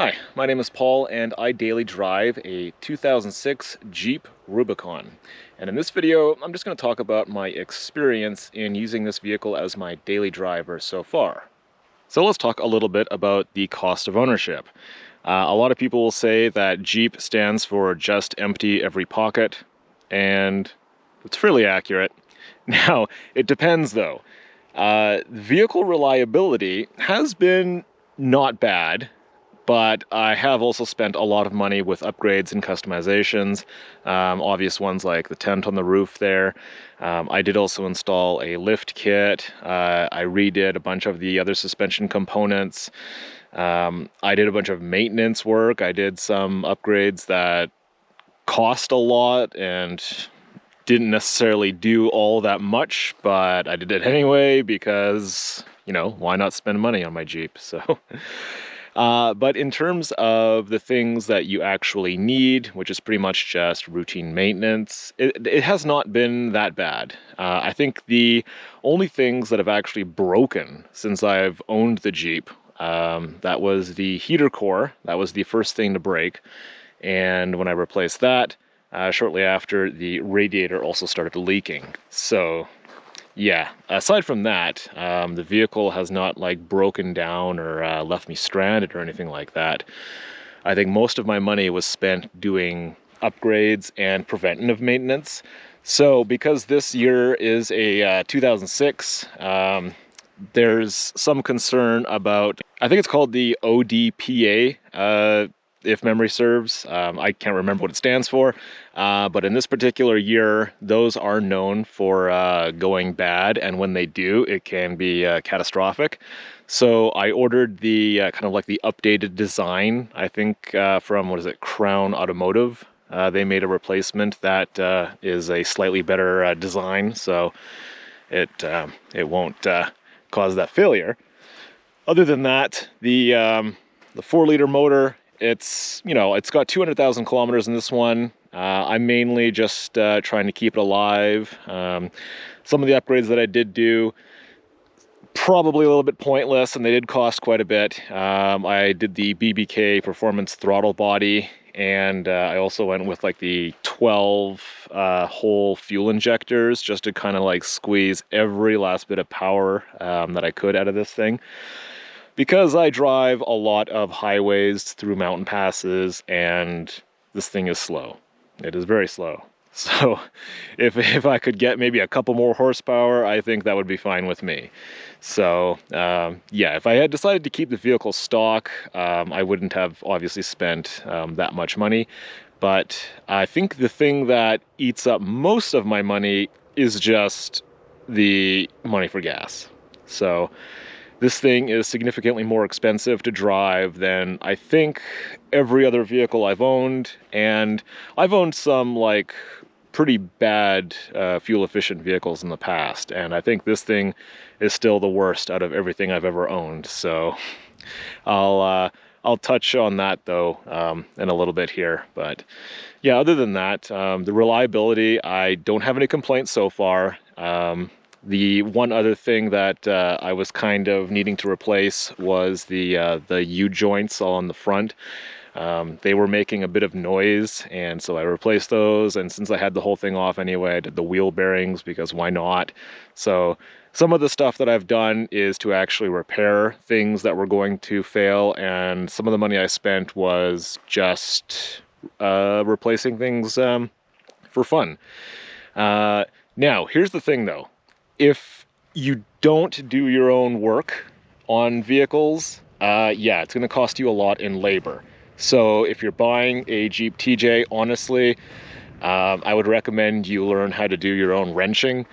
Hi, my name is Paul and I daily drive a 2006 Jeep Rubicon. And in this video, I'm just going to talk about my experience in using this vehicle as my daily driver so far. So let's talk a little bit about the cost of ownership. A lot of people will say that Jeep stands for just empty every pocket, and it's fairly accurate. Now, it depends though. Vehicle reliability has been not bad, but I have also spent a lot of money with upgrades and customizations. Obvious ones like the tent on the roof there. I did also install a lift kit. I redid a bunch of the other suspension components. I did a bunch of maintenance work. I did some upgrades that cost a lot and didn't necessarily do all that much, but I did it anyway because, you know, why not spend money on my Jeep? So. But in terms of the things that you actually need, which is pretty much just routine maintenance, it has not been that bad. I think the only things that have actually broken since I've owned the Jeep, that was the heater core. That was the first thing to break. And when I replaced that, shortly after, the radiator also started leaking. So yeah, aside from that, the vehicle has not like broken down or left me stranded or anything like that. I think most of my money was spent doing upgrades and preventative maintenance. So because this year is a 2006, there's some concern about, I think it's called the ODPA, if memory serves. I can't remember what it stands for, but in this particular year, those are known for going bad, and when they do, it can be catastrophic. So I ordered the kind of like the updated design, I think from, what is it, Crown Automotive. They made a replacement that is a slightly better design, so it won't cause that failure. Other than that, the 4-liter motor, it's, you know, it's got 200,000 kilometers in this one. I'm mainly just trying to keep it alive. Some of the upgrades that I did do, probably a little bit pointless, and they did cost quite a bit. I did the BBK performance throttle body, and I also went with like the 12 hole fuel injectors just to kind of like squeeze every last bit of power that I could out of this thing. Because I drive a lot of highways through mountain passes, and this thing is slow. It is very slow. So if I could get maybe a couple more horsepower, I think that would be fine with me. So yeah, if I had decided to keep the vehicle stock, I wouldn't have obviously spent that much money. But I think the thing that eats up most of my money is just the money for gas. So this thing is significantly more expensive to drive than I think every other vehicle I've owned, and I've owned some like pretty bad fuel efficient vehicles in the past, and I think this thing is still the worst out of everything I've ever owned. So I'll touch on that though in a little bit here, but yeah, other than that, the reliability, I don't have any complaints so far. The one other thing that I was kind of needing to replace was the U-joints on the front. They were making a bit of noise, and so I replaced those, and since I had the whole thing off anyway, I did the wheel bearings because why not? So some of the stuff that I've done is to actually repair things that were going to fail, and some of the money I spent was just replacing things for fun. Now, here's the thing though. If you don't do your own work on vehicles, yeah, it's going to cost you a lot in labor. So if you're buying a Jeep TJ, honestly, I would recommend you learn how to do your own wrenching.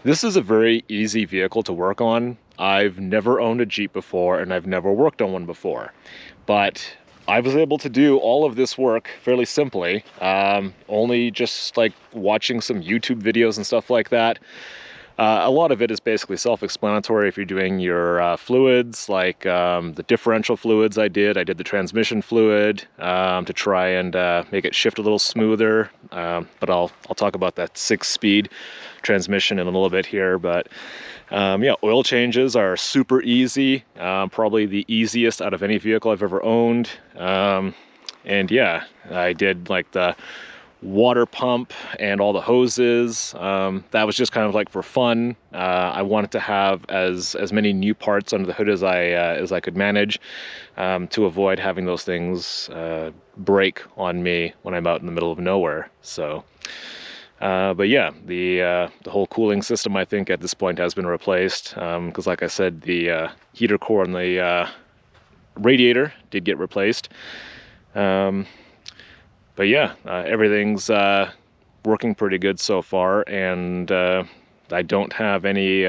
This is a very easy vehicle to work on. I've never owned a Jeep before, and I've never worked on one before. But I was able to do all of this work fairly simply, only just like watching some YouTube videos and stuff like that. A lot of it is basically self-explanatory if you're doing your fluids, like the differential fluids I did the transmission fluid to try and make it shift a little smoother, but I'll talk about that 6-speed transmission in a little bit here. But yeah, oil changes are super easy, probably the easiest out of any vehicle I've ever owned. And yeah, I did like the water pump and all the hoses. That was just kind of like for fun. I wanted to have as many new parts under the hood as I could manage, to avoid having those things break on me when I'm out in the middle of nowhere. So but yeah, the whole cooling system I think at this point has been replaced, because like I said, the heater core on the radiator did get replaced. But yeah, everything's working pretty good so far, and I don't have any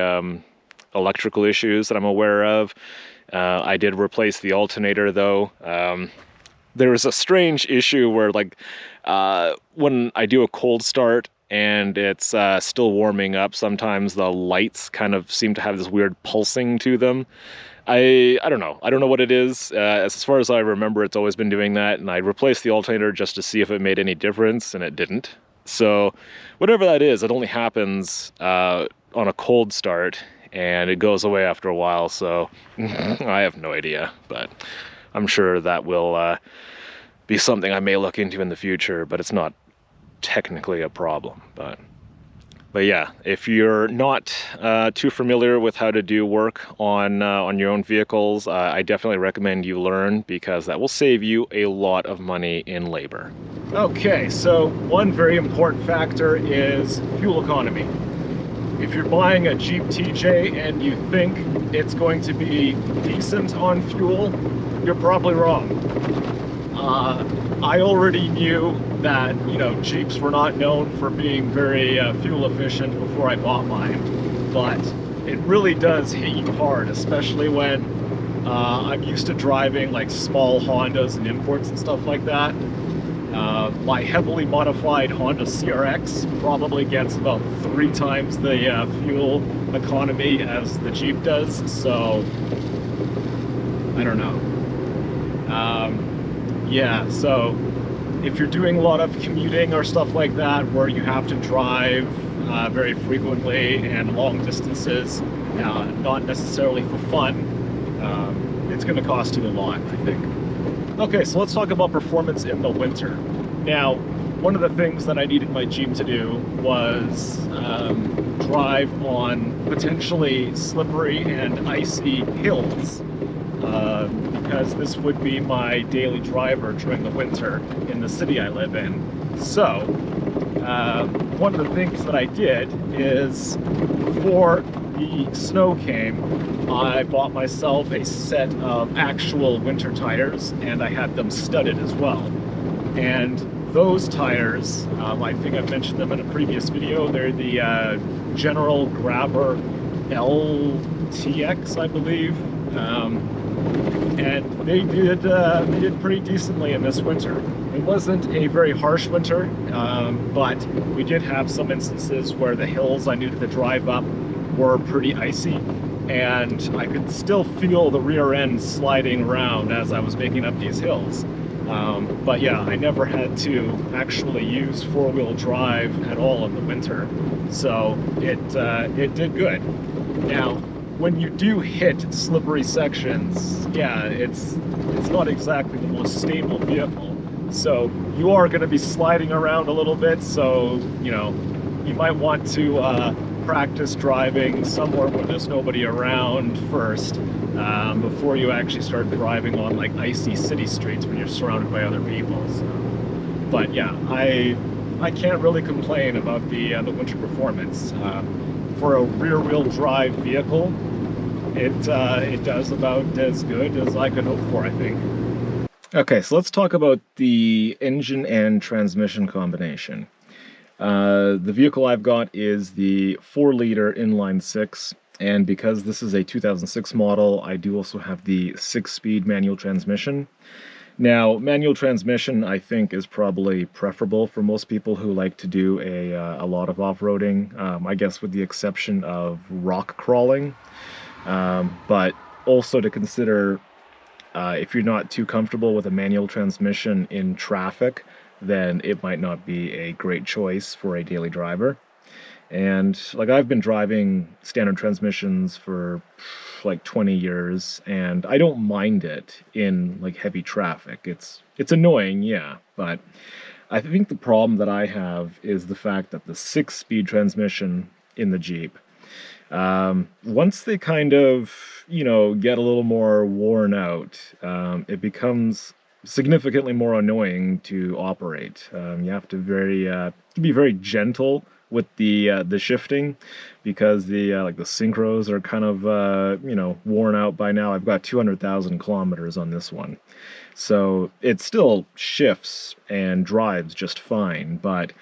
electrical issues that I'm aware of. I did replace the alternator though. There was a strange issue where, like, when I do a cold start and it's still warming up, sometimes the lights kind of seem to have this weird pulsing to them. I don't know. I don't know what it is. As far as I remember, it's always been doing that, and I replaced the alternator just to see if it made any difference, and it didn't. So whatever that is, it only happens on a cold start, and it goes away after a while, so I have no idea. But I'm sure that will be something I may look into in the future, but it's not technically a problem. But yeah, if you're not too familiar with how to do work on your own vehicles, I definitely recommend you learn, because that will save you a lot of money in labor. Okay, so one very important factor is fuel economy. If you're buying a Jeep TJ and you think it's going to be decent on fuel, you're probably wrong. I already knew that, you know, Jeeps were not known for being very fuel efficient before I bought mine, but it really does hit you hard, especially when I'm used to driving like small Hondas and imports and stuff like that. My heavily modified Honda CRX probably gets about 3 times the fuel economy as the Jeep does, so I don't know. Yeah, so if you're doing a lot of commuting or stuff like that, where you have to drive very frequently and long distances, not necessarily for fun, it's going to cost you a lot, I think. Okay, so let's talk about performance in the winter. Now, one of the things that I needed my Jeep to do was drive on potentially slippery and icy hills, because this would be my daily driver during the winter in the city I live in. So, one of the things that I did is, before the snow came, I bought myself a set of actual winter tires, and I had them studded as well. And those tires, I think I've mentioned them in a previous video, they're the General Grabber LTX, I believe. And they did pretty decently in this winter. It wasn't a very harsh winter, but we did have some instances where the hills I needed to drive up were pretty icy, and I could still feel the rear end sliding around as I was making up these hills. But yeah, I never had to actually use four-wheel drive at all in the winter, so it did good. Now, when you do hit slippery sections, yeah, it's not exactly the most stable vehicle. So you are going to be sliding around a little bit, so, you know, you might want to practice driving somewhere where there's nobody around first, before you actually start driving on like icy city streets when you're surrounded by other people. So, but yeah, I can't really complain about the winter performance. For a rear-wheel drive vehicle, it does about as good as I could hope for, I think. Okay, so let's talk about the engine and transmission combination. The vehicle I've got is the 4-liter inline-6, and because this is a 2006 model, I do also have the 6-speed manual transmission. Now, manual transmission, I think, is probably preferable for most people who like to do a lot of off-roading, I guess with the exception of rock crawling. But also to consider, if you're not too comfortable with a manual transmission in traffic, then it might not be a great choice for a daily driver. And like I've been driving standard transmissions for like 20 years and I don't mind it in like heavy traffic. It's annoying, yeah, but I think the problem that I have is the fact that the 6-speed transmission in the Jeep, once they kind of, you know, get a little more worn out, it becomes significantly more annoying to operate. You have to be very gentle with the shifting, because the like the synchros are kind of you know, worn out by now. I've got 200,000 kilometers on this one, so it still shifts and drives just fine, but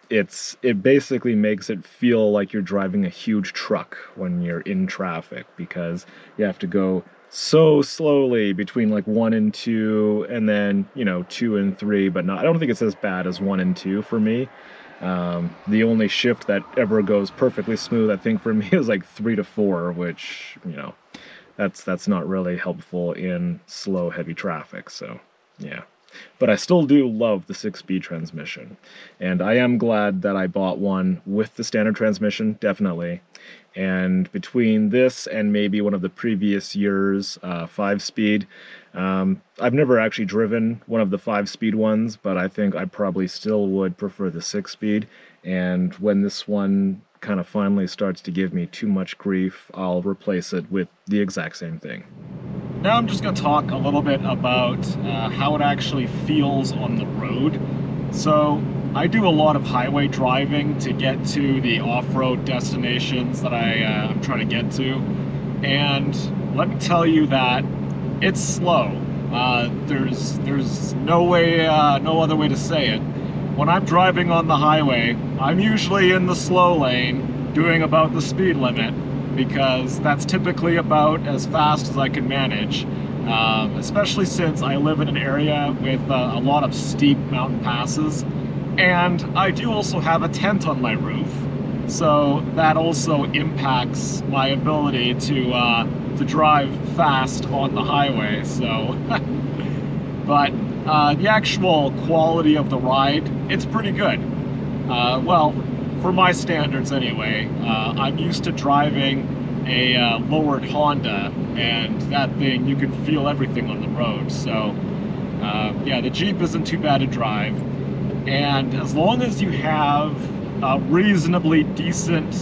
it basically makes it feel like you're driving a huge truck when you're in traffic, because you have to go so slowly between like 1 and 2, and then, you know, 2 and 3, but not, I don't think it's as bad as 1 and 2 for me. The only shift that ever goes perfectly smooth, I think, for me is like 3 to 4, which, you know, that's not really helpful in slow, heavy traffic, so yeah. But I still do love the 6-speed transmission, and I am glad that I bought one with the standard transmission, definitely. And between this and maybe one of the previous years' 5-speed, I've never actually driven one of the 5-speed ones, but I think I probably still would prefer the 6-speed. And when this one kind of finally starts to give me too much grief, I'll replace it with the exact same thing. Now I'm just going to talk a little bit about how it actually feels on the road. So I do a lot of highway driving to get to the off-road destinations that I'm trying to get to, and let me tell you that it's slow. There's no way, no other way to say it. When I'm driving on the highway, I'm usually in the slow lane doing about the speed limit, because that's typically about as fast as I can manage, especially since I live in an area with a lot of steep mountain passes, and I do also have a tent on my roof, so that also impacts my ability to drive fast on the highway. So but the actual quality of the ride, it's pretty good. Well, for my standards anyway. I'm used to driving a lowered Honda, and that thing, you can feel everything on the road. So yeah, the Jeep isn't too bad to drive, and as long as you have a reasonably decent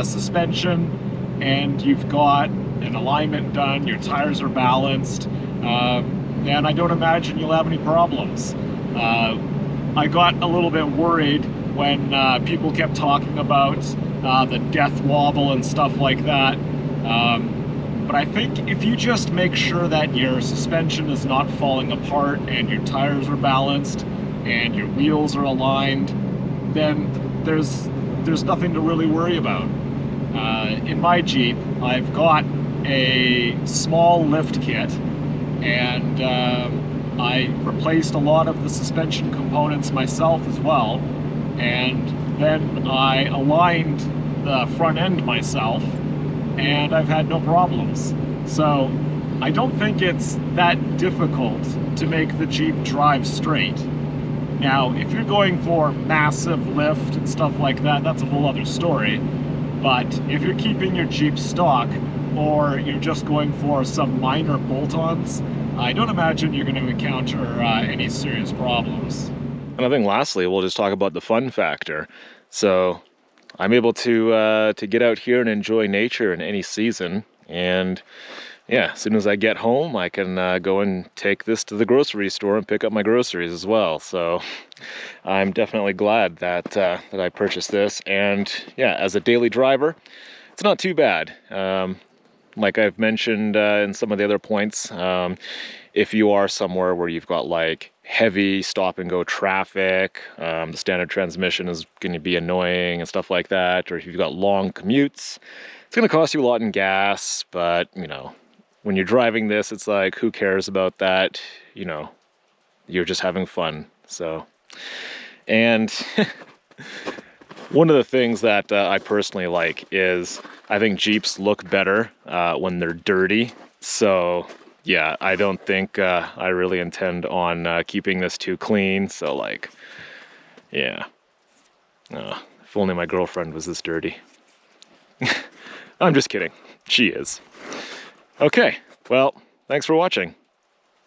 suspension and you've got an alignment done, your tires are balanced, then I don't imagine you'll have any problems. I got a little bit worried when people kept talking about the death wobble and stuff like that. But I think if you just make sure that your suspension is not falling apart and your tires are balanced and your wheels are aligned, then there's nothing to really worry about. In my Jeep, I've got a small lift kit, and I replaced a lot of the suspension components myself as well, and then I aligned the front end myself, and I've had no problems. So I don't think it's that difficult to make the Jeep drive straight. Now, if you're going for massive lift and stuff like that, that's a whole other story. But if you're keeping your Jeep stock, or you're just going for some minor bolt-ons, I don't imagine you're going to encounter any serious problems. And I think lastly, we'll just talk about the fun factor. So I'm able to get out here and enjoy nature in any season, and yeah, as soon as I get home, I can go and take this to the grocery store and pick up my groceries as well. So I'm definitely glad that that I purchased this, and yeah, as a daily driver, it's not too bad. Like I've mentioned in some of the other points, if you are somewhere where you've got like heavy stop and go traffic, the standard transmission is going to be annoying and stuff like that, or if you've got long commutes, it's going to cost you a lot in gas, but you know, when you're driving this, it's like, who cares about that? You know, you're just having fun. So, and one of the things that I personally like is I think Jeeps look better when they're dirty. So yeah, I don't think I really intend on keeping this too clean. So like, yeah, if only my girlfriend was this dirty. I'm just kidding. She is. Okay, well, thanks for watching.